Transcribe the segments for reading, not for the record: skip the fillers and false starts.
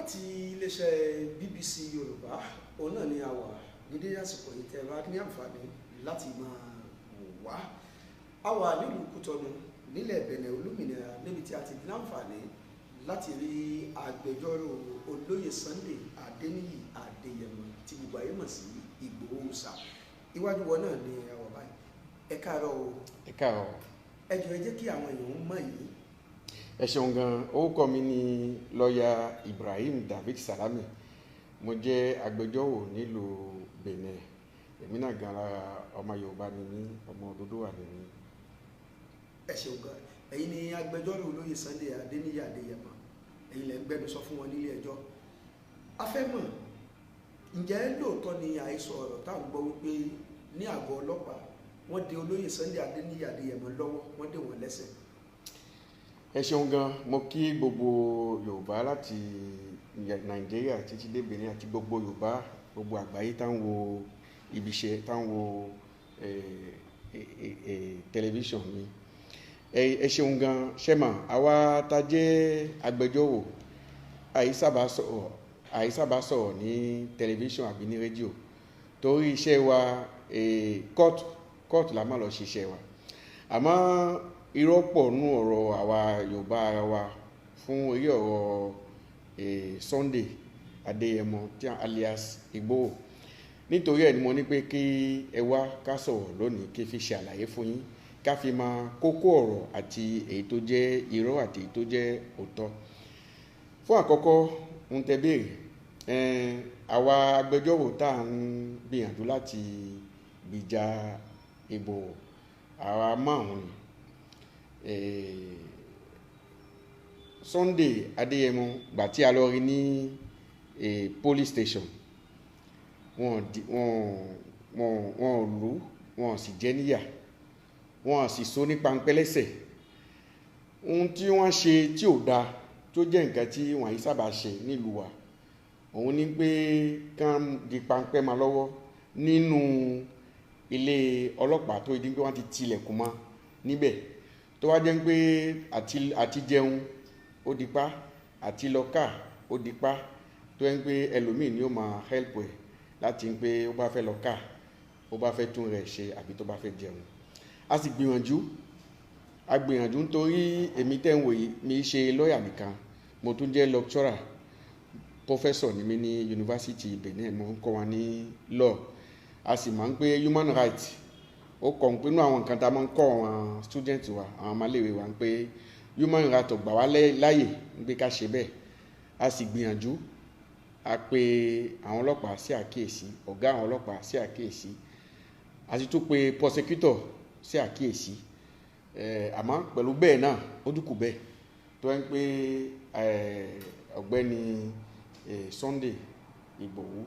láti iléeṣẹ́ BBC Yorùbá òun náà ni a wà nídé àsìkò yìí tẹ́ bá ní àǹfààní láti máa wò wá. A wà nílùú Kútọ̀nù nílẹ̀ Bẹ̀nẹ̀ olómìnira níbi tí a ti ní àǹfààní láti rí agbẹjọ́rò olóyè Sunday Adéníyì Adéyẹmọ tí gbogbo ayé mọ̀ sí Ìgbòho Òòṣà. Iwájú wọn náà ni a wà báyìí. Ẹ káàárọ̀ o. Ẹ káàárọ̀. Ẹ jọ̀ọ́ ẹ jẹ́ kí àwọn èèyàn mọ̀ yìí. Ẹ ṣeun gan. Orúkọ mi ni lọ́ọ̀yà Ibrahim David Salami. Mo jẹ́ agbẹjọ́rò nílùú Benin. Èmi náà gan lára ọmọ Yorùbá ni mí, ọmọ Odùduwà ni mí. Ẹ ṣeun gan. Ẹ̀yin ni agbẹjọ́rò olóyè Sunday Adéníyì Adéyẹmọ. Ẹ̀yin lẹ ń gbẹnusọ fún wọn nílé ẹjọ́. A fẹ́ mọ̀, ǹjẹ́ lóòótọ́ ni àhesọ ọ̀rọ̀ táwọn gbọ́ wípé ní àgọ́ ọlọ́pàá wọ́n dè olóyè Sunday Adéníyì Adéyẹmọ lọ́wọ́, wọ́n dè wọ́n lẹ́sẹ̀? Ẹ ṣeun gan. Mo kí gbogbo Yorùbá láti Nàìjíríà títí dé Benin àti gbogbo Yorùbá, gbogbo àgbáyé táwọn wo ibiṣẹ́, táwọn wo tẹlifíṣàn mi. Ẹ ṣeun gan. Ṣẹ́mà, àwa tá jẹ́ agbẹjọ́rò àìsábà sọ̀rọ̀ ní tẹlifíṣàn àbí ní rédíò torí iṣẹ́ wa kóòtù la máa lọ ṣiṣẹ́ wa. Àmọ́ irọ́ pọ̀ nú ọ̀rọ̀ àwa Yorùbá ara wa fún orí ọ̀rọ̀ Sunday Adéyẹmọ alias Ìgbòho. Nítorí ẹ̀ ni mo ní pé kí ẹ wá ká sọ̀rọ̀ lónìí kí fi ṣe àlàyé fún yín, ká fi máa kókó ọ̀rọ̀ àti èyí tó jẹ́ irọ́ àti èyí tó jẹ́ òótọ́. Fún àkọ́kọ́ ń tẹ béèrè, àwa agbẹjọ́rò tá à ń gbìyànjú láti gbìjà Ìgbòho, àwa márùn-ún ni. Sunday Adéyẹmọ gbà tí a lọ rí ní police station, wọ́n lù, wọ́n sì jẹ níyà, wọ́n sì so ní pańpẹ́ lẹ́sẹ̀. Ohun tí wọ́n ṣe tí ò dáa tó jẹ́ nǹkan tí wọ́n yìí sábà ṣe nílùú wa, òun ní pé kán di pańpẹ́ máa lọ́wọ́ nínú ilé ọlọ́pàá tó di pé wọ́n ti tilẹ̀kùn mọ́ níbẹ̀, tó wá jẹ́ pé àti jẹun ó di pa, àti lọ ká ó di pa, tó yẹ pé ẹlòmíì ni ó máa help ẹ̀ láti ń pé ó bá fẹ́ lọ ká, ó bá fẹ́ tún rẹ̀ ṣe àbí tó bá fẹ́ jẹun. A sì gbìyànjú nítorí èmi tẹ́ ń wò yìí mi ṣe lọ́ọ̀yà nìkan, mo tún jẹ́ lecturer, professor ni mí ní University Benin, mo ń kọ́ wọn ní law. A sì máa ń pé human rights ó kọ̀ ń pé inú àwọn nǹkan tá a máa ń kọ́ àwọn student wa, àwọn ọmọléèwé wa ń pé human rights ò gbà wá láyè ń pé ká ṣe bẹ́ẹ̀. A sì gbìyànjú, a pe àwọn ọlọ́pàá sí àkíyèsí, ọ̀gá àwọn ọlọ́pàá sí àkíyèsí, a sì tún pe prosecutor sí àkíyèsí. Àmọ́ pẹ̀lú bẹ́ẹ̀ náà ó dúkù bẹ́ẹ̀ tó ń pé ọ̀gbẹ́ni Sunday Ìgbòho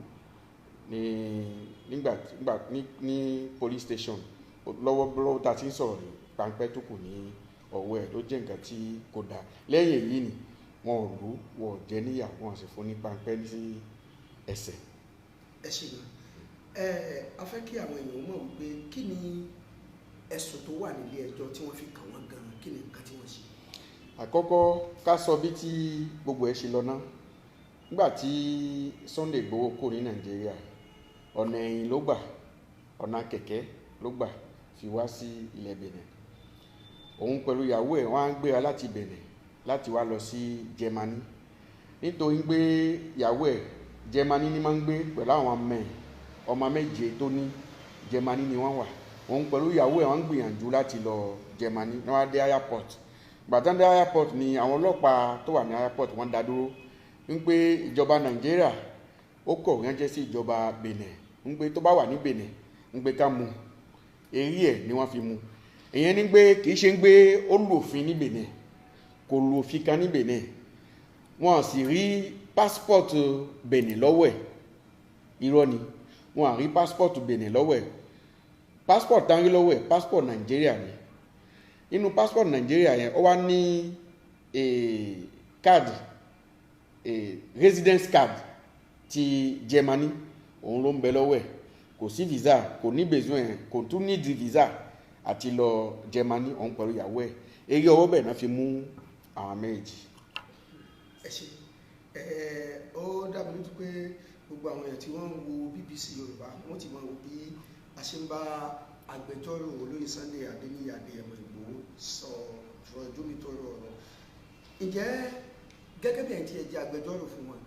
ní police station lọ́wọ́ tá a ti ń sọ̀rọ̀ pańpẹ́ tó kù ní ọwọ́ ẹ̀ ló jẹ́ nǹkan tí kò dáa. Lẹ́yìn èyí ni wọn ò lù, wọn ò jẹ níyà, wọn sì fún ní pańpẹ́ sí ẹsẹ̀. Ẹ ṣe gan. A fẹ́ kí àwọn èèyàn mọ̀ wípé kí ni ẹ̀sùn tó wà nílé ẹjọ́ tí wọ́n fi kàn wọ́n gan-an, kí ni nǹkan tí wọ́n ṣe? Àkọ́kọ́ ká sọ bí tí gbogbo ẹ̀ ṣe lọ ná. Nígbà tí Sunday Ìgbòho kò ní Nàìjíríà, ọ̀nà ẹ̀yìn ló gbà, ọ̀nà kẹ̀kẹ́ ló gbà fi wá sí ilẹ̀ Benin. Òun pẹ̀lú ìyàwó ẹ̀ wọ́n á gbéra láti Benin láti wá lọ sí Germany. Nítorí pé ìyàwó ẹ̀ Germany ni máa ń gbé pẹ̀lú àwọn ọmọ méje tó ní, Germany ni wọ́n wà. Òun pẹ̀lú ìyàwó ẹ̀ wọ́n ń gbìyànjú láti lọ Germany, ní wọ́n á dé airport. Gbàtán dé airport ni àwọn ọlọ́pàá tó wà ní airport wọ́n dá dúró ń pé ìjọba Nàìjíríà ó kọ̀ ránṣẹ́ sí ìjọba Benin ń pé tó bá wà ní Benin ń pé ká mú, èrí ẹ̀ ni wọ́n fi mú. Ìyẹn ní pé kì í ṣe ń gbé ó lòfin ní Benin, kò lòfin kan ní Benin, wọ́n sì rí passport Benin lọ́wọ́ ẹ̀, irọ́ ni, wọ́n á rí passport Benin lọ́wọ́ ẹ̀. Passport tán rí lọ́wọ́ ẹ̀ passport Nàìjíríà ni. Inú passport Nàìjíríà yẹn ó wá ní card, residence card ti Germany, òun ló ń bẹ lọ́wọ́ ẹ̀. Kò sí visa, kò ní besoin, kò tún ní di visa àti lọ Germany, òun pẹ̀lú ìyàwó ẹ̀. Eré ọwọ́ bẹ́ẹ̀ náà fi mú àwọn méjì. Ẹ ṣe Ó dá mi lójú pé gbogbo àwọn èèyàn tí wọ́n ń wo BBC Yorùbá wọ́n ti máa wo bí a ṣe ń bá agbẹjọ́rò olóyè Sunday Adéníyì Adéyẹmọ Ìgbòho sọ̀rọ̀ jómitóró ọ̀rọ̀. Ǹjẹ́ gẹ́gẹ́ bí ẹ̀ tí ẹ jẹ́ agbẹjọ́rò fún wọn,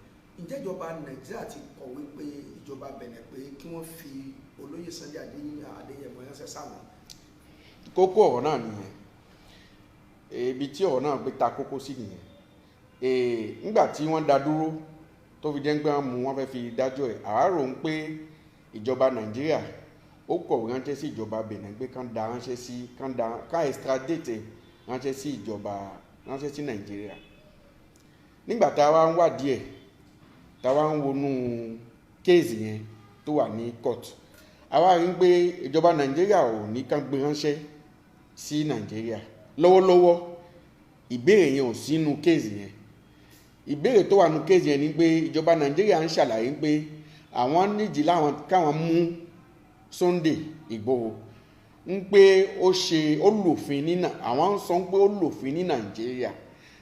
ǹjẹ́ ìjọba Nàìjíríà ti kọ̀wé pé ìjọba Bẹ̀nẹ̀ pé kí wọ́n fi olóyè Sunday Adéyẹmọ ránṣẹ́ sáwọn? Kókó ọ̀rọ̀ náà nìyẹn, ibi tí ọ̀rọ̀ náà gbé ta kókó sí nìyẹn. Nígbà tí wọ́n dá dúró tó fi jẹ́ pé wọ́n fẹ́ fi dájọ́ ẹ̀, àwa rò ń pé ìjọba Nàìjíríà ó kọ̀wé ránṣẹ́ sí ìjọba Benin pé kán da ránṣẹ́ sí ká extradite ránṣẹ́ sí ìjọba ránṣẹ́ sí Nàìjíríà. Nígbà tá a wá ń wádìí ẹ̀, tá a wá ń wọnú kéèsì yẹn tó wà ní court, a wá rí pé ìjọba Nàìjíríà ò ní kán gbé ránṣẹ́ sí Nàìjíríà lọ́wọ́lọ́wọ́. Ìbéèrè yẹn ò sínú kéèsì yẹn. Ìbéèrè tó wà nínú kéèsì yẹn ni pé ìjọba Nàìjíríà ń ṣàlàyé pé àwọn nídìí káwọn mú Sunday Ìgbòho ń pé ó lòfin ní àwọn ń sọ pé ó lòfin ní Nàìjíríà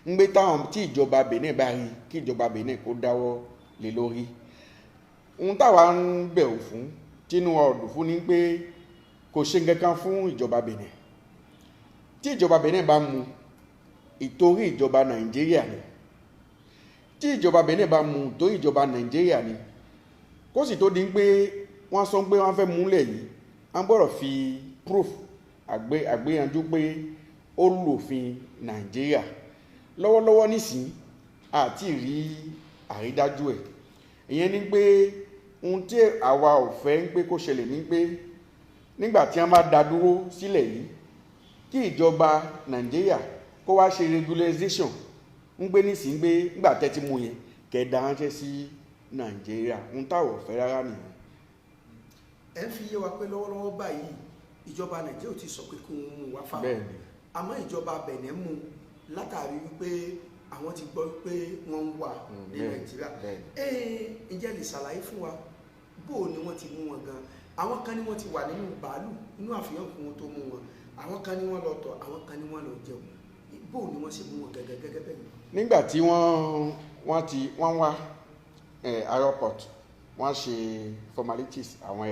ń pé tí ìjọba Benin bá rí kí ìjọba Benin kó dáwọ́ lé lórí. Ohun táwa ń bẹ̀rù fún tínú ọdún fún ni pé kò ṣe nǹkan fún ìjọba Benin. Tí ìjọba Benin bá mú ìtorí ìjọba Nàìjíríà ni, tí ìjọba Benin bá mú ìtorí ìjọba Nàìjíríà ni, kó sì tó di pé wọ́n sọ pé wọ́n fẹ́ múlẹ̀ yìí, wọ́n gbọ́dọ̀ fi proof àgbéyanjú pé ó lòfin Nàìjíríà. Lọ́wọ́lọ́wọ́ nísìn àti rí àrídájú ẹ̀. Ìyẹn ni pé ohun tí àwa ò fẹ́ ń pé kó ṣẹlẹ̀ ni pé nígbà tí wọ́n bá dá dúró sílẹ̀ yìí, kí ìjọba Nàìjíríà kó wá ṣe regularization ń gbé nísìn pé nígbà tẹ́tí mú yẹn kẹ̀dá ránṣẹ́ sí Nàìjíríà. Ohun táwọn ò fẹ́ rárá nìyẹn. Ẹ fi yé wa pé lọ́wọ́lọ́wọ́ báyìí ìjọba Nàìjíríà ò ti sọ pé kí wọ́n mú wá fáwọn, àmọ́ ìjọba Benin mú látàrí wípé àwọn ti gbọ́ pé wọ́n ń wà ní Nàìjíríà. Ǹjẹ́ lè ṣàlàyé fún wa bó ni wọ́n ti mú wọn gan? Àwọn kan ní wọ́n ti wà nínú bàálù nínú àfihàn kí wọ́n tó mú wọn, àwọn kan ní wọ́n lọ tọ̀, àwọn kan ní wọ́n lọ jẹun. Bó ni wọ́n ṣe mú wọn gẹ́gẹ́ bẹ́ẹ̀? Nígbà tí wọ́n wá airport, wọ́n ṣe formalities àwọn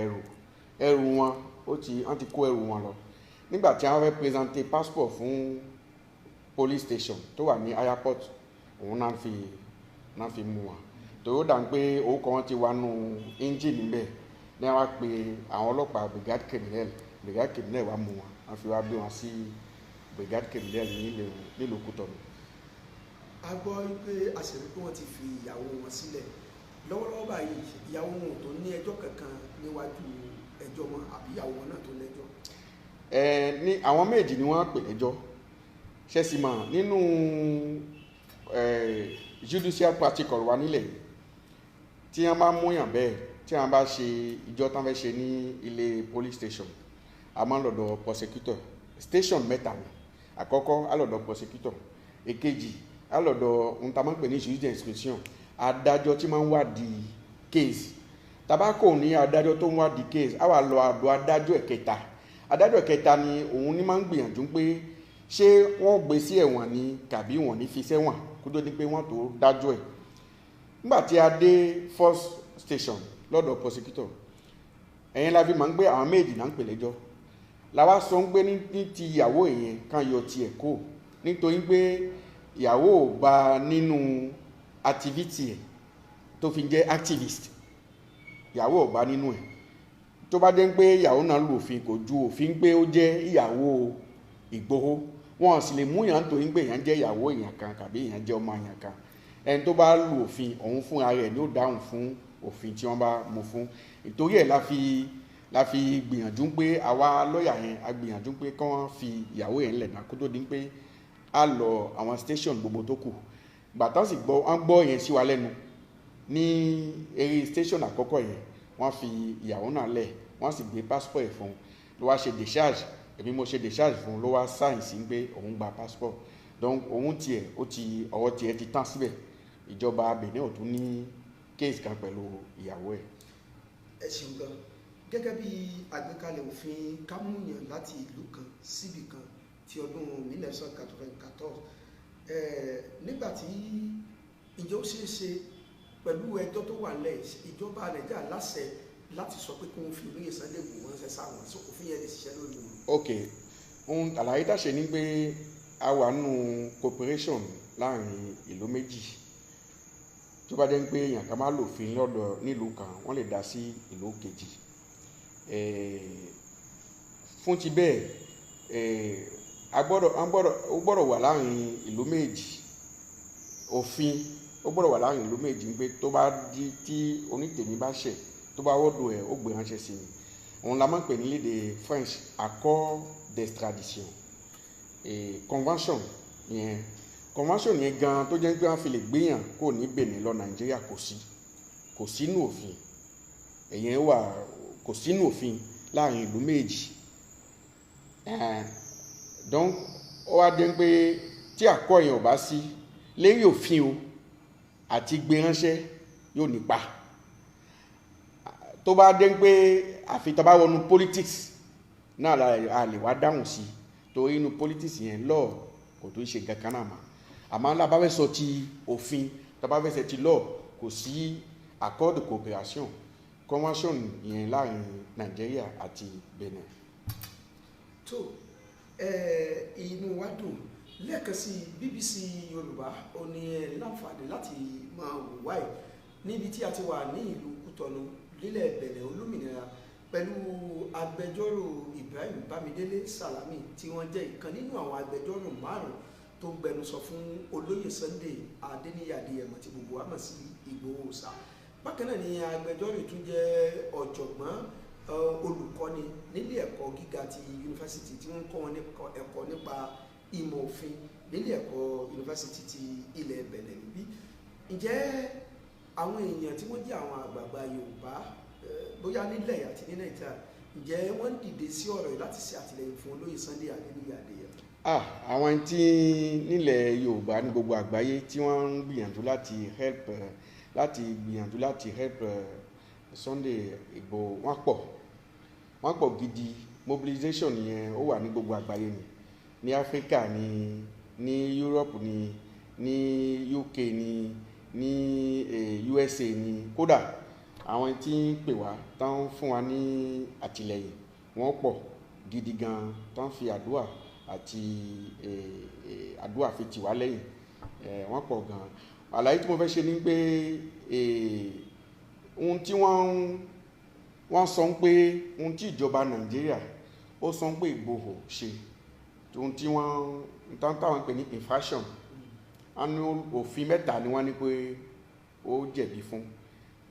ẹrù wọn, wọ́n ti kó ẹrù wọn lọ. Nígbà tí wọ́n fẹ́ presenter passport fún police station tó wà ní airport, òun náà fi mú wọn. Tó dà ń pé orúkọ wọn ti wà nù engine níbẹ̀ ní wọ́n pe àwọn ọlọ́pàá brigade criminal wá mú wọn, wọ́n fi wá gbé wọn sí brigade criminal nílùú Kútọ̀nù. A gbọ́ pé àṣírí pé wọ́n ti fi ìyàwó wọn sílẹ̀. Lọ́wọ́lọ́wọ́ báyìí ìyàwó wọn tó ní ẹjọ́ kankan níwájú ẹjọ́ wọn, àbí ìyàwó wọn náà tó lẹ́jọ́? Ní àwọn méjì ni wọ́n pè lẹ́jọ́. Ṣẹ́sìmọ̀ nínú judicial practical wa nílẹ̀ yìí, tí wọ́n bá múyàn bẹ́ẹ̀, tí wọ́n bá ṣe ìjọ tán fẹ́ ṣe ní ilé police station, a máa ń lọ́dọ̀ prosecutor. Station mẹ́ta ni. Àkọ́kọ́ a lọ́dọ̀ prosecutor, èkejì a lọ́dọ̀ ohun tá a máa ń pè ní judicial inspection, adájọ́ tí máa ń wádìí case. Tabako ní adájọ́ tó ń wádìí case, a wà lọ àdọ̀ adájọ́ ẹ̀kẹta. Adájọ́ ẹ̀kẹta ni òun ní máa ń gbìyànjú pé ṣé wọ́n gbé sí ẹ̀wọ̀n ni tàbí wọ́n ní fi sẹ́wọ̀n kó tó di pé wọ́n tó dájọ́ ẹ̀. Nígbà tí a dé first station lọ́dọ̀ prosecutor, ẹ̀yẹn la fi máa ń gbé àwọn méjì náà ń pè lẹ́jọ́. La wá sọ ń gbé ní ti ìyàwó èèyàn kan yọ tiẹ̀ kó, nítorí pé ìyàwó ò bá nínú activity ẹ̀ tó fi jẹ́ activist. Ìyàwó ò bá nínú ẹ̀. Tó bá jẹ́ pé ìyàwó náà lò òfin, kò ju òfin pé ó jẹ́ ìyàwó Ìgbòho. Wọ́n sì lè mú yàn torí pé èèyàn jẹ́ ìyàwó èèyàn kan tàbí èèyàn jẹ́ ọmọ èèyàn kan. Ẹni tó bá lò òfin, òun fúnra rẹ̀ ni ó dáhùn fún òfin tí wọ́n bá mú fún. Ìtorí ẹ̀ la fi gbìyànjú pé àwa lọ́ọ̀yà yẹn a gbìyànjú pé kí wọ́n fi ìyàwó yẹn lẹ̀ náà kó tó di pé a lọ àwọn station gbogbo tó kù. Gbàtán sì gbọ́ yẹn sí wa lẹ́nu ní eré station àkọ́kọ́ yẹn, wọ́n fi ìyàwó náà lẹ̀, wọ́n sì gbé passport ẹ̀ fún, ló wá ṣe discharge. Èmi mo ṣe discharge fún, ló wá sign sí pé òun gba passport. Donc òun tiẹ̀ ọwọ́ tiẹ̀ ti tán síbẹ̀. Ìjọba Benin ò tún ní case kan pẹ̀lú ìyàwó ẹ̀. Ẹ ṣeun gan. Gẹ́gẹ́ bí àgbékalẹ̀ òfin kámúyàn láti ìlú kan síbì kan ti ọdún 1994, nígbà tí ìjọ ó ṣeé ṣe pẹ̀lú ẹjọ́ tó wà lẹ̀ ìjọba nàìjíríà láṣẹ láti sọ pé kí wọ́n fi olóyè Sunday Igboho ránṣẹ́ sáwọn òfin yẹn lè ṣiṣẹ́ lórí wọn. ok ohun àlàyé tàṣe ni pé a wà nù cooperation láàrin ìlú méjì tó bá jẹ́ pé èèyàn kan máa lòfin lọ́dọ̀ nílùú kan wọ́n lè dá sí ìlú kejì fún ti bẹ́ẹ̀ ó gbọ́dọ̀ wà láàrin ìlú méjì òfin ó gbọ́dọ̀ wà láàrin ìlú méjì pé tó bá di tí onítèmi bá ṣẹ̀ tó bá wọ́dọ̀ ẹ̀ ó gbé ránṣẹ́ sí mi òun la máa ń pè ní lédè French accord d'extradition convention yẹn gan tó jẹ́ pé wọ́n fi lè gbéyàn kó ní Benin lọ Nàìjíríà kò sínú òfin ẹ̀yẹn wà kò sínú òfin láàrin ìlú méjì donc ó wá dé pé tí àkọ́ yẹn ò bá sí lérí òfin o àti gbé ránṣẹ́ yóò nípa tó bá dé pé àfi tó bá wọnú politics náà a lè wá dáhùn sí torí inú politics yẹn lọ́ọ̀ kò tó ṣe kankan náà mà àmọ́ ńlá bá fẹ́ sọ ti òfin tó bá fẹ́ sọ ti lọ́ọ̀ kò sí accord de coopération convention yẹn láàrin Nàìjíríà àti Benin. tó inú wa dùn lẹ́ẹ̀kan sí BBC Yorùbá ó ní láǹfààní láti máa wò wáyé níbi tí a ti wà ní ìlú Kútọ̀nù nílẹ̀ Benin olómìnira pẹ̀lú agbẹjọ́rò Ibrahim Bámidélé Sàlámì tí wọ́n jẹ́ ìkan nínú àwọn agbẹjọ́rò márùn-ún tó ń gbẹnusọ fún olóyè Sunday Adéníyì Adéyẹmọ tí gbogbo wa mọ̀ sí Ìgbòho Òòṣà. Bákan náà ni agbẹjọ́rò tún jẹ́ ọ̀jọ̀gbọ́n olùkọ́ni nílé ẹ̀kọ́ gíga ti yunifásitì tí wọ́n ń kọ́ wọn ẹ̀kọ́ nípa ìmọ̀ òfin nílé ẹ̀kọ́ yunifásitì ti ilẹ̀ Benin níbí. Ǹjẹ́ àwọn èèyàn tí wọ́n jẹ́ àwọn àgbààgbà Yorùbá bóyá nílẹ̀ àti ní Nàìjíríà ǹjẹ́ wọ́n dìde sí ọ̀rọ̀ yìí láti ṣe àtìlẹ́yìn fún olóyè Sunday Adéníyì Adéyẹmọ? Àwọn tí nílẹ̀ Yorùbá ní gbogbo àgbáyé tí wọ́n ń gbìyànjú láti help Sunday Igboho wọ́n pọ̀ gidi. Mobilization yẹn ó wà ní gbogbo àgbáyé ni, ní Áfíríkà ni, ní Europe ni, ní UK ni, ní USA ni, kódà àwọn tí ń pè wá tán fún wa ní àtìlẹ́yìn wọ́n pọ̀ gidi gan tán fi àdúrà àti àdúrà fi tì wá lẹ́yìn wọ́n pọ̀ gan. Àlàyé tí mo fẹ́ ṣe ni pé ohun tí wọ́n sọ pé ohun tí ìjọba Nàìjíríà ó sọ pé Ìgbòho ṣe ohun tí táwọn pè ní infraction anú òfin mẹ́ta ni wọ́n ní pé ó jẹ̀bi fún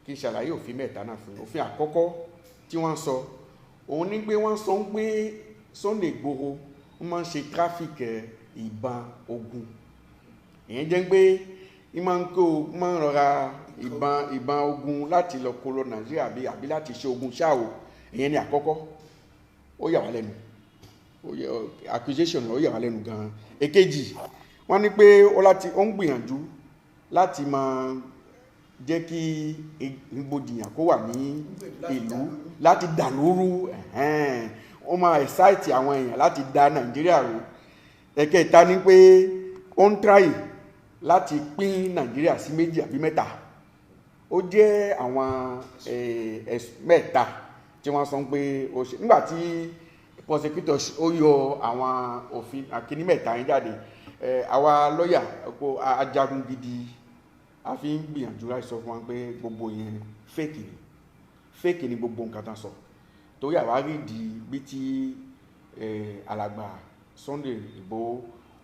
kí ṣàlàyé òfin mẹ́ta náà fún òfin àkọ́kọ́ tí wọ́n sọ òun ní pé wọ́n sọ pé Sunday Igboho wọ́n máa ń ṣe traffic ìbọn ogun ìyẹn jẹ́ pé máa ń rọra ìbọn ogun láti lọ kó lọ Nàìjíríà àbí láti ṣe ogun ṣáò. Ìyẹn ni àkọ́kọ́ ó yà wá lẹ́nu accusation ó yà wá lẹ́nu gan. Èkejì wọ́n ní pé ó ń gbìyànjú láti máa jẹ́ kí ìgbòdìyàn kó wà ní ìlú láti dàlúrú ó máa excite àwọn èèyàn láti da Nàìjíríà rú. Ẹ̀kẹta ni pé ó ń tráyè láti pín Nàìjíríà sí méjì àbí mẹ́ta. Ó jẹ́ àwọn mẹ́ta tí wọ́n sọ pé ó ṣe nígbàtí prosecutors ó yọ àwọn òfin àkíní mẹ́ta yẹn jáde. Àwa lọ́yà ajagun gidi a fi ń gbìyànjú láti sọ fún wa pé gbogbo yẹn fake ni gbogbo nǹkan tán sọ torí àwa rí di bí tí alàgbà Sunday Igboho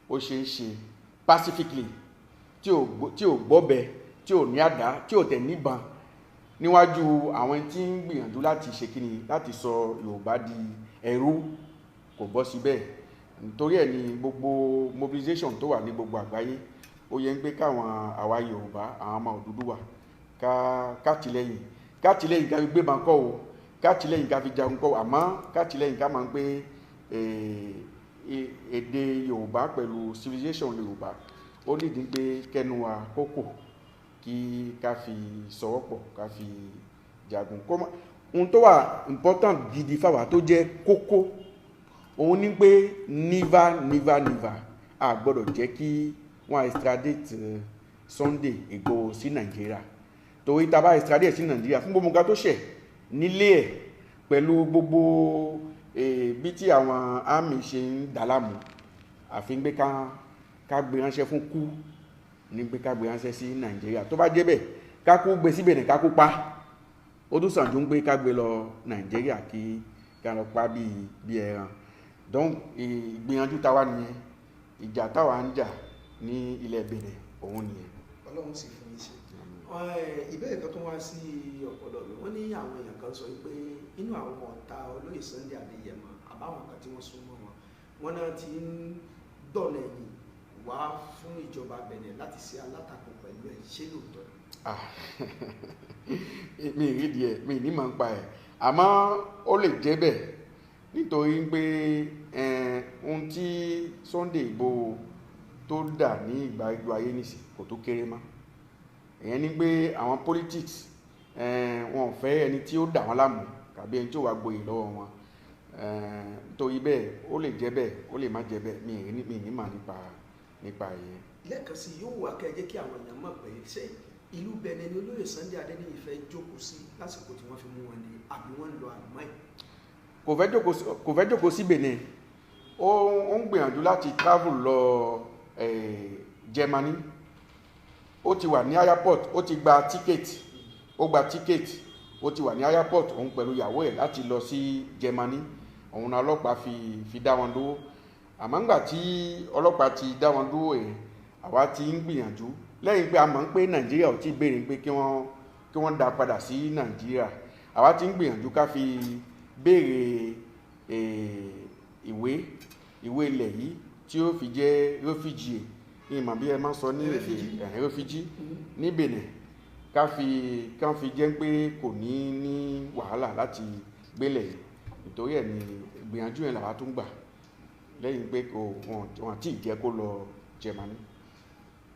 ó ṣe ń ṣe pacifically tí ò gbọ́bẹ tí ò ní àdá tí ò tẹ̀ níbọn níwájú àwọn tí ń gbìyànjú láti ṣe kíni láti sọ Yorùbá di ẹrú kò bọ́ síbẹ̀. Nítorí ẹ̀ ni gbogbo mobilization tó wà ní gbogbo àgbáyé ó yẹ ń pé káwọn àwa Yorùbá àwọn ọmọ Odùduwà kátìlẹ́yìn ká fi gbé bàn kọ́ o kátìlẹ́yìn ká fi jagun kọ́ àmọ́ kátìlẹ́yìn ká máa ń pé èdè Yorùbá pẹ̀lú civilization Yorùbá ó nídìí pé kẹnu wa kókò kí ká fi sọwọ́pọ̀ ká fi jagun ohun tó wà important gidi fáwa tó jẹ́ kókó òun ní pé never a gbọ́dọ̀ jẹ́ kí wọ́n extradite Sunday Igboho sí Nàìjíríà torí tá bá extradite sí Nàìjíríà fún gbogbo nǹkan tó ṣẹ̀ nílé ẹ̀ pẹ̀lú gbogbo bí tí àwọn army ṣe ń dàlámù àfi ń gbé ká gbé ránṣẹ́ fún kú ní gbé ká gbé ránṣẹ́ sí Nàìjíríà tó bá jẹ́ bẹ́ẹ̀ ká kú gbé síbẹ̀ ní ká kú pa ó tún sàn ju ń gbé ká gbé lọ Nàìjíríà kí ká lọ pa bí ẹran donc ìgbìyànjú táwa nìyẹn ìjà táwa ń jà ní ilẹ̀ Benin òun nìyẹn. Ọlọ́run sì fún yín ṣe. Ìbéèrè kan tó wá sí ọ̀pọ̀lọ̀ mi wọ́n ní àwọn èèyàn kan sọ pé inú àwọn ọ̀tá olóyè Sunday Adéyẹmọ àbáwọn kan tí wọ́n súnmọ́ wọn náà ti ń dọ̀nà ẹ̀yìn wá fún ìjọba Benin láti ṣe alátakò pẹ̀lú ẹ̀ ṣé lóòótọ́ ni. mi rí díẹ̀ mi ní mọ̀ ń pa ẹ̀ àmọ́ ó lè jẹ́ bẹ́ẹ̀ nítorí pé ohun tí Sunday Igboho tó dà ní ìgbà ìgbà ayé nìsí kò tó kéré mọ́ ìyẹn ni pé àwọn politics wọn ò fẹ́ ẹni tí ó dà wọ́n láàmú tàbí ẹni tí ó wà gboyè lọ́wọ́ wọn nítorí bẹ́ẹ̀ ó lè jẹ́ bẹ́ẹ̀ ó lè má jẹ́ bẹ́ẹ̀ mi ní mà nípa ìyẹn. lẹ́ẹ̀kan sí yóò wá kẹ́ ẹ jẹ́ kí àwọn èèyàn mọ̀ pé ṣé ìlú Benin ni olóyè Sunday Adéníyì fẹ́ jókòó sí lásìkò tí wọ́n fi mú wọn ni àbí wọ́n ń lọ àlùmọ́ ẹ̀. kò fẹ́ jókòó sí Benin ó ń gbìyànjú láti travel lọ Germany ó ti wà ní airport ó ti gba ticket ó ti wà ní airport òun pẹ̀lú ìyàwó ẹ̀ láti lọ sí Germany òun náà ọlọ́pàá fi dá wọn dúró àmọ́ ńgbà tí ọlọ́pàá ti dá wọn dúró àwa ti ń gbìyànjú lẹ́yìn pé a mọ̀ pé Nàìjíríà ò tí béèrè pé kí wọ́n dá padà sí Nàìjíríà àwa ti ń gbìyànjú ká fi béèrè ìwé ilẹ̀ yìí tí ó fi jẹ́ refugee ìmọ̀ bí ẹ máa sọ ní refugee ní Benin kán fi jẹ́ pé kò ní wàhálà láti gbélẹ̀ yìí nítorí ẹ̀ ní ìgbìyànjú yẹn làwa tún gbà lẹ́yìn pé wọn àti ìjẹ́ kó lọ Germany.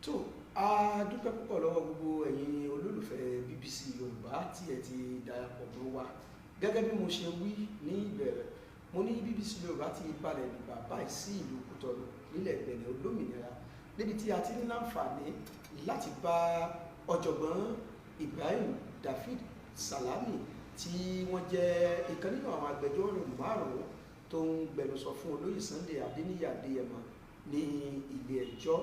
tó a dúpẹ́ púpọ̀ lọ́wọ́ gbogbo ẹ̀yin olólùfẹ́ BBC Yorùbá tí ẹ ti darapọ̀ mọ́ wa gẹ́gẹ́ bí mo ṣe wí ní ìbẹ̀rẹ̀ mo ní BBC Yorùbá ti balẹ̀ nígbà báyìí sí ìlú Kútọ̀nù nílẹ̀ Benin olómìnira níbi tí a ti ní láǹfààní láti bá ọ̀jọ̀gbọ́n Ibrahim David Salami tí wọ́n jẹ́ ìkan nínú àwọn agbẹjọ́rò márùn-ún tó ń gbẹnusọ fún olóyè Sunday Adéníyì Adéyẹmọ ní ilé ẹjọ́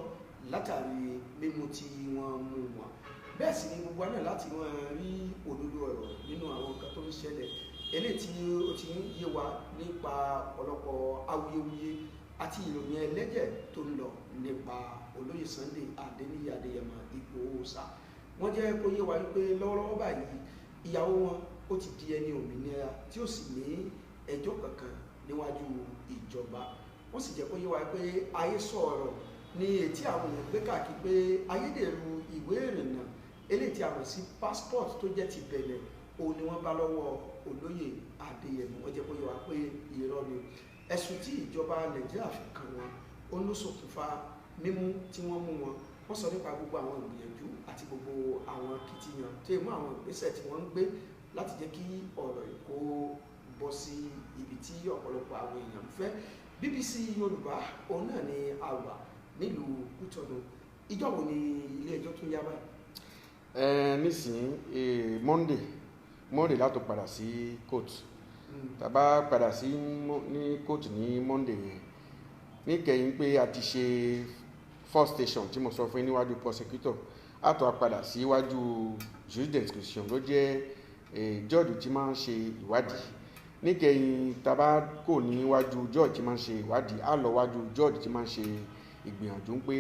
látàrí mímú tí wọ́n mú wọn bẹ́ẹ̀ sì ni gbogbo náà láti wọ́n rí òdodo ọ̀rọ̀ nínú àwọn nǹkan tó ń ṣẹlẹ̀ eléyìí tí ó ti ń yé wa nípa ọ̀pọ̀lọpọ̀ awuyewuye àti ìròyìn ẹlẹ́jẹ̀ tó ń lọ nípa olóyè Sunday Adéníyì Adéyẹmọ Ìgbòho Òòṣà wọ́n jẹ́ kó yé wa wípé lọ́wọ́lọ́wọ́ báyìí ìyàwó wọn ó ti di ẹni òmìnira tí ó sì ní ẹjọ́ kankan níwájú ìjọba wọ́n sì jẹ́ kó yé wa pé ayé sọ̀rọ̀ ní etí àwọn èèyàn gbé káàkiri pé ayédèrú ìwé ìrìnnà eléyìí tí a mọ̀ sí passport tó jẹ́ ti Benin òun ni wọ́n bá lọ́wọ́ olóyè Adéyẹmọ wọ́n jẹ́ kó yé wa pé irọ́ ni ẹ̀sùn tí ìjọba Nàìjíríà fi kàn wọ́n ó ló ṣokùnfà mímú tí wọ́n mú wọn wọ́n sọ nípa gbogbo àwọn ìgbìyànjú àti gbogbo àwọn akitiyan tó yẹ mọ́ àwọn ìgbésẹ̀ tí wọ́n ń gbé láti jẹ́ kí ọ̀rọ̀ ìkó bọ́ sí ibi tí ọ̀pọ̀lọpọ̀ àwọn èèyàn ń fẹ́ BBC Yorùbá òun náà ni a wà nílùú Kútọ̀nù ìjọ wo ni ilé ẹjọ́ tún yá báyìí. nísìnyí Monday látò padà sí court tàbá padà sí ní court ní Monday yẹn níkẹyìn pé a ti ṣe first station tí mo sọ fún níwájú prosecutor àtọ̀ àpadà síwájú jury description ló jẹ́ judge tí máa ń ṣe ìwádìí níkẹyìn tàbá kò níwájú judge tí máa ń ṣe ìwádìí á lọ wájú judge tí máa ń ṣe ìgbìyànjú pé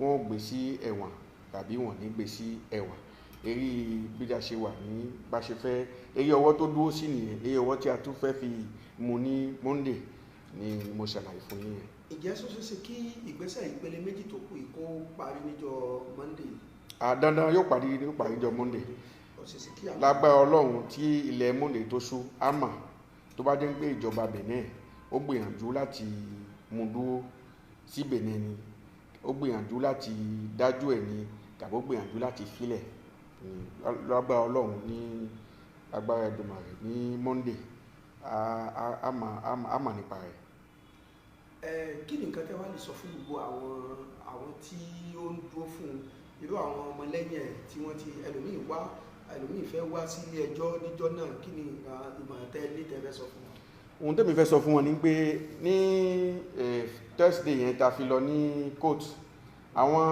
wọ́n gbé sí ẹ̀wọ̀n tàbí wọ́n ní gbé sí ẹ̀wọ̀n èyí bí a ṣe wà ní bá ṣe fẹ́ èyí ọwọ́ tó dúró sí nìyẹn èyí ọwọ́ tí a tún fẹ́ fi mú ní Monday ni mo ṣàlàyé fún yín yẹn. Ìjẹ́ sọ ṣeéṣe kí ìgbésẹ̀ ìpele méjì tó kù kó parí níjọ́ Monday. Dandan yóò parí níjọ́ Monday lágbára Ọlọ́run tí ilẹ̀ Monday tó ṣú àmà tó bá dé pé ìjọba Benin ó gbìyànjú láti mú dúró sí Benin ni ó gbìyànjú láti dájú ẹ̀ ni tàbí ó gbìyànjú láti filẹ̀ lágbára Ọlọ́run ní agbára Èdùmàrè ní Monday àmà nípa rẹ̀. Kí ni nǹkan tẹ́ wá lè sọ fún gbogbo àwọn tí ó ń dúró fún irú àwọn ọmọlẹ́yìn ẹ̀ tí wọ́n ti ẹlòmíì fẹ́ wá sí ilé ẹjọ́ níjọ́ náà, kí ni ìmọ̀ràn tẹ́ ní tẹ́ fẹ́ sọ fún wọn? Ohun tẹ́mi fẹ́ sọ fún wọn ni pé ní Thursday yẹn ta fi lọ ní court, àwọn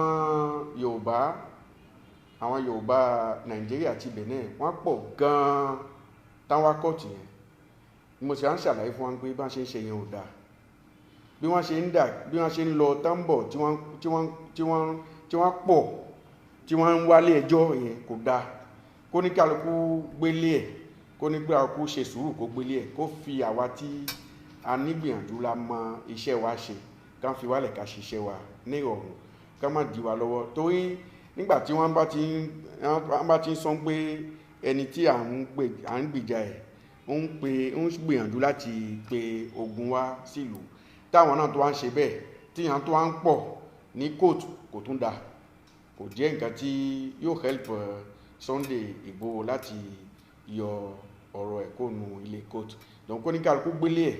Yorùbá Nàìjíríà àti Benin wọ́n pọ̀ gan-an táwọn kóòtù yẹn. Mo sì á ń ṣàlàyé fún wọn pé bá ṣe ń ṣe yẹn ò dáa, bí wọ́n ṣe ń lọ tábọ̀ tí wọ́n pọ̀ tí wọ́n ń wálé ẹjọ́ yẹn kò dáa. Kó ní kálukú gbélé ẹ̀, kó ní kálukú ṣe sùúrù kó gbélé ẹ̀, kó fi àwa tí a nígbìyànjú la mọ iṣẹ́ wa ṣe ká fi wálẹ̀ ká ṣiṣẹ́ wa ní ìrọ̀rùn, ká má dí wa lọ́wọ́. Torí nígbà tí wọ́n bá ti ń sọ pé ẹni tí à ń gbìjà ẹ̀ ń gbìyànjú láti pe ogun wá sílùú, táwọn náà tó wá ń ṣe bẹ́ẹ̀ tíyàn tó wá ń pọ̀ ní kóòtù, kò tún dáa, kò jẹ́ nǹkan tí yóò help Sunday Igboho láti yọ ọ̀rọ̀ ẹ̀ kó nu ilé kóòtù. Donc kó ní kálukú gbélé ẹ̀,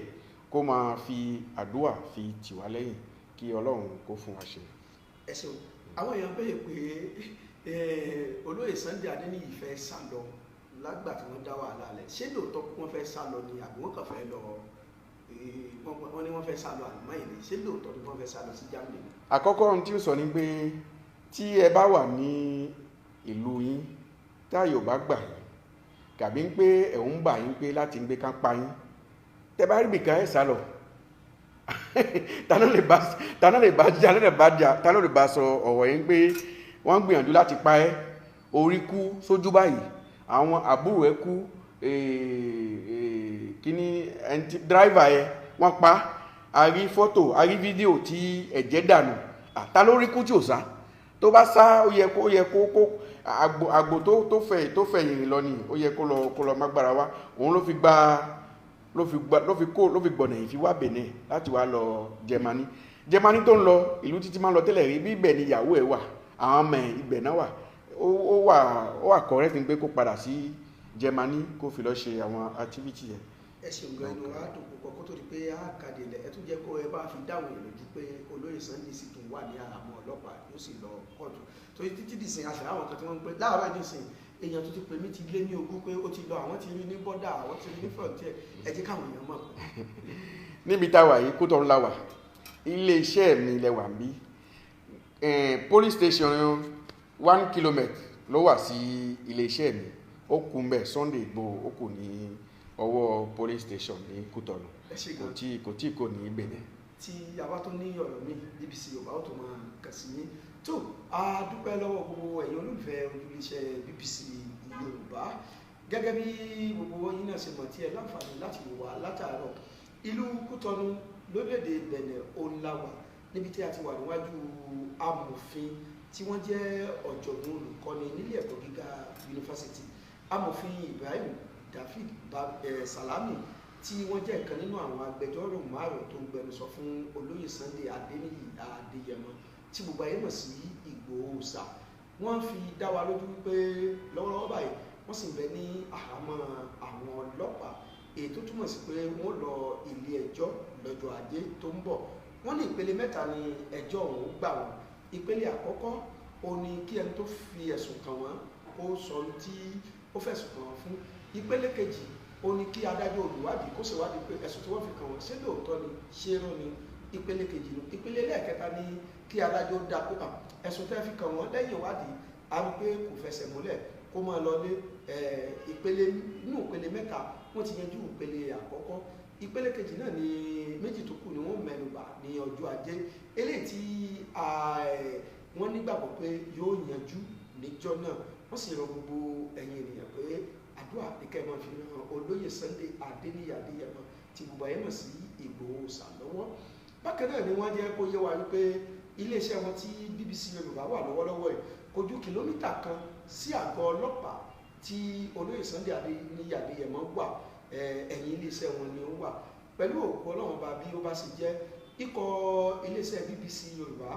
kó máa fi àdúrà fi tì wá lẹ́yìn kí Ọlọ́run kó fún wa ṣe. Ẹ ṣeun. Àwọn èèyàn bẹ̀rẹ̀ pé olóyè Sunday Adéníyì fẹ́ sá lọ lágbà tí wọ́n dá wàhálà lẹ̀. Ṣé lóòótọ́ wọ́n fẹ́ sá lọ ni àbí wọ́n kàn fẹ́ lọ, wọ́n ní wọ́n fẹ́ sá lọ àlùmáyé ni? Ṣé lóòótọ́ ni wọ́n fẹ́ sá lọ sí Germany? Àkọ́kọ́ ohun tí ó sọ ni pé tí ẹ bá wà ní ìlú yín táyò bá gbà yín, kàbí ń pé ẹ̀hún bà yín pé láti ń gbé ká pa yín, tẹ bá rí bìkan ẹ̀ sá lọ. Ta ló lè bá sọ ọ̀rọ̀ yẹn pé wọ́n gbìyànjú láti pa ẹ́, orí kú sójú báyìí, àwọn àbúrò ẹ kú, kíní dráìvà ẹ wọ́n pa, a rí fọ́tò, a rí fídíò tí ẹ̀jẹ̀ dànù. Ta ló rí kú tí ò sá? Tó bá sá ó yẹ kó àgbò tó fẹ̀ yìnrìn lọ ni, ó yẹ kó lọ mágbára wá. Òun ló fi gbọ̀nà yìí fi wá Benin láti wá lọ Germany tó ń lọ ìlú títí máa ń lọ tẹ́lẹ̀ rí, bí ibẹ̀ ni ìyàwó ẹ̀ wà, àwọn ọmọ ẹ̀ ibẹ̀ náà wà. Ó wà correct pé kó padà sí Germany kó fi lọ ṣe àwọn activity yẹn. Ẹ ṣeun gan, inú wa dùn púpọ̀ kó tó di pé a kàdé ilẹ̀, ẹ tún jẹ́ kó ẹ bá fi dáhùn ìròjú pé olóyè Sunday sì tún wà ní àhámọ́ ọlọ́pàá, yóò sì lọ kóòtù. Torí títí dìsìn àṣà àwọn kan tí wọ́n ń pè láàárọ̀ ìdìsìn, èèyàn tó ti pè mí ti lé ní ogún pé ó ti lọ, àwọn ti rí ní bọ́dà, àwọn ti rí ní frontier. Ẹ jẹ́ káwọn èèyàn mọ̀. Níbi táwa yìí Kútọ̀run láwà, ilé iṣẹ́ mi lẹ́wà ń bí, police station 1 kilometre ló wà sí ilé iṣẹ́ mi. Ó kù mbẹ̀ Sunday Igboho, ó kù ní ọwọ́ police station ní Kútọ̀run, kò tí kò ní Benin. Tí a bá tó ní ọ̀rọ̀ mi BBC Yorùbá ó tó máa kàn sí yín. Tó a dúpẹ́ lọ́wọ́ gbogbo ẹ̀yin olólùfẹ́ ojúlé-iṣẹ́ BBC Yorùbá, gẹ́gẹ́ bí gbogbo yín náà ṣe mọ̀ tí ẹ láǹfààní láti wò wá látàárọ̀. Ìlú Kútọ̀run lórílẹ̀-èdè Benin Olawa, níbi tí a ti wà níwájú amòfin tí wọ́n jẹ́ ọ̀jọ̀gbọ́n olùkọ́ni nílé ẹ̀kọ́ gíga yunifásitì, amòfin Ibrahim David Salami, tí wọ́n jẹ́ ìkan nínú àwọn agbẹjọ́rò márùn-ún tó ń gbẹnusọ fún olóyè Sunday Adéníyì Adéyẹmọ tí gbogbo ayé mọ̀ sí Ìgbòho Òòṣà. Wọ́n fi dá wa lójú wípé lọ́wọ́lọ́wọ́ báyìí wọ́n sì ń bẹ ní àhámọ́ àwọn ọlọ́pàá, èyí tó túmọ̀ sí pé wọ́n lọ ilé ẹjọ́ lọ́jọ́ Ajé tó ń bọ̀. Wọ́n ní ìpele mẹ́ta ni ẹjọ́ ọ̀hún gbà wọ́n. Ìpele àkọ́kọ́ ó ní kí ẹni tó fi ẹ̀sùn kàn wọ́n kó sọ tí ó fẹ̀sùn kàn wọ́n fún. Ìpele kejì ó ní kí adájọ́ olùwádìí kó ṣèwádìí pé ẹ̀sùn tí wọ́n fi kàn wọ́n ṣé lóòótọ́ ni, ṣé irọ́ ni. Ìpele kejì nù. Ìpele ẹlẹ́ẹ̀kẹta ní kí adájọ́ dá pé ẹ̀sùn tẹ́ fi kàn wọ́n lẹ́yìn ìwádìí a rí pé kò fẹsẹ̀ múlẹ̀ kó máa lọ lé. Ìpele mẹ́ta wọ́n ti yanjú ìpele àkọ́kọ́. Ìpele kejì náà ni méjì tó kù ni wọ́n mẹ́nubà ní ọjọ́ Ajé, eléyìí tí wọ́n nígbàgbọ́ pé yóò yanjú níjọ́ náà. Wọ́n sì rọ gbogbo ẹ̀yin ènìyàn pé àdúrà ní kẹ́ máa fi ran olóyè Sunday Adéníyì Adéyẹmọ tí gbogbo ayé mọ̀ sí Ìgbòho Òòṣà lọ́wọ́. Bákan náà ni wọ́n jẹ́ kó yé wa wípé iléeṣẹ́ wọn tí BBC Yorùbá wà lọ́wọ́lọ́wọ́ ẹ̀ kò ju kìlómítà kan sí àgọ́ ọlọ́pàá tí olóyè Sunday Adéníyì Adéyẹmọ wà, ẹ̀yìn iléeṣẹ́ wọn ni ó wà. Pẹ̀lú òkú Ọlọ́run bá bí ó bá sì jẹ́ ikọ̀ iléeṣẹ́ BBC Yorùbá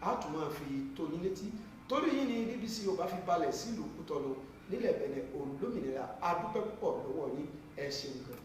á tún máa fi tó yín létí. Torí yín ni BBC Yorùbá fi balẹ̀ sílùú Kútọ̀run nílẹ̀ Benin olómìnira. A dúpẹ́ púpọ̀ lọ́wọ́ yín, ẹ ṣeun gan.